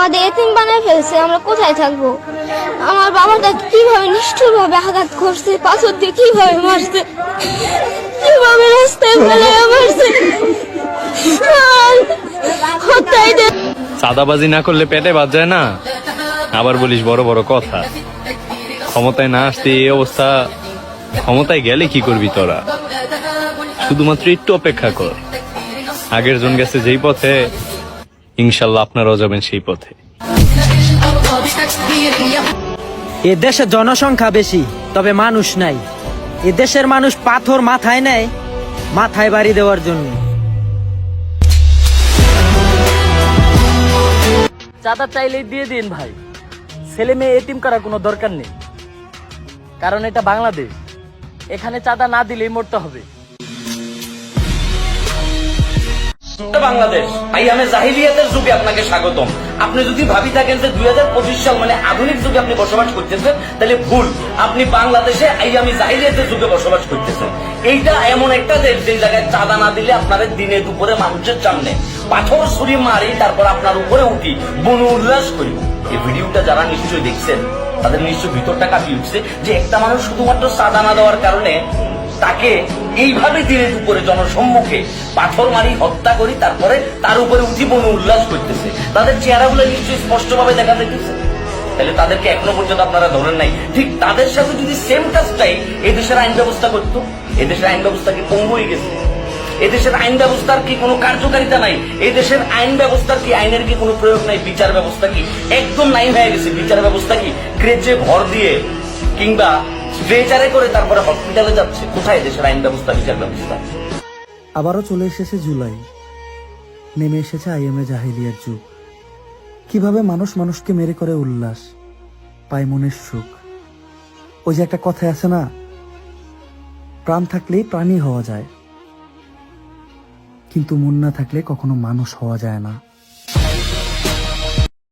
আমাদের এতিম বানায় ফেলছে, আমরা কোথায় থাকবো? আমার বাবাটা কিভাবে নিষ্ঠুর ভাবে আঘাত করছে, পাথর দিয়ে কিভাবে মারছে, কিভাবে রাস্তায় ফেলায় মারছে। চাঁদাবাজি না করলে পেটে বাদ যায় না, আবার বলিস বড় বড় কথা। ক্ষমতায় না আসতে এই অবস্থা, ক্ষমতায় গেলে কি করবি তোরা? শুধুমাত্র একটু অপেক্ষা কর, আগের জন গেছে যেই পথে, ইনশাল্লাহ আপনারাও যাবেন সেই পথে। এ দেশে জনসংখ্যা বেশি, তবে মানুষ নাই। এ দেশের মানুষ পাথর মাথায় নেয় মাথায় বাড়ি দেওয়ার জন্য। চাঁদা চাইলেই দিয়ে দিন ভাই, ছেলে মেয়ে এতিম করার কোনো দরকার নেই, কারণ এটা বাংলাদেশ, এখানে চাঁদা না দিলেই মরতে হবে। বাংলাদেশ আইয়ামে জাহিলিয়াতের যুগে আপনাকে স্বাগতম। আপনি যদি ভাবি থাকেন যে 2025 সাল মানে আধুনিক যুগে আপনি বসবাস করতেছেন, তাহলে ভুল। আপনি বাংলাদেশে আইয়ামে জাহিলিয়াতের যুগে বসবাস করতেছেন। এইটা এমন একটা দেশ যে জায়গায় চাঁদা না দিলে আপনাদের দিনে দুপুরে মানুষের সামনে পাথর ছুরি মারি, তারপর আপনার উপরে উঠি বনু উল্লাস করি। এই ভিডিওটা যারা নিশ্চয়ই দেখছেন তাদের নিশ্চয়ই ভিতরটা কাঁপিয়ে উঠছে যে একটা মানুষ শুধুমাত্র চাঁদা না দেওয়ার কারণে তাকে এইভাবে দিনে দুপুরে জনসম্মুখে পাথর মারি হত্যা করি, তারপরে তার উপরে উঠি বনে উল্লাস করতেছে। তাদের চেহারাগুলো নিশ্চয়ই স্পষ্টভাবে দেখা যেতেছে। তাহলে তাদেরকে এখনো পর্যন্ত আপনারা ধরেন নাই। ঠিক তাদের সাথে যদি সেম কাজটাই এদেশের আইন ব্যবস্থা করতো, এদেশের আইন ব্যবস্থা কি পঙ্গু হয়ে গেছে? এদেশের আইন ব্যবস্থার কি কোনো কার্যকারিতা নাই? এই দেশের আইন ব্যবস্থার কি আইনের কি কোনো প্রয়োগ নাই? বিচার ব্যবস্থা কি একদম নাই হয়ে গেছে? বিচার ব্যবস্থা কি ক্রেচে ভর দিয়ে কিংবা স্ট্রেচারে করে তারপরে হসপিটালে যাচ্ছে? কোথায় দেশের আইন ব্যবস্থা, বিচার ব্যবস্থা? আবারও চলে এসেছে জুলাই, নেমে এসেছে আইএমএ জাহিলিয়ার যুগ। কিভাবে মানুষ মানুষকে মেরে করে উল্লাস, পায় মনের সুখ। ওই যে একটা কথা আছে না, প্রাণ থাকলেই প্রাণী হওয়া যায়, কিন্তু মন না থাকলে কখনো মানুষ হওয়া যায় না।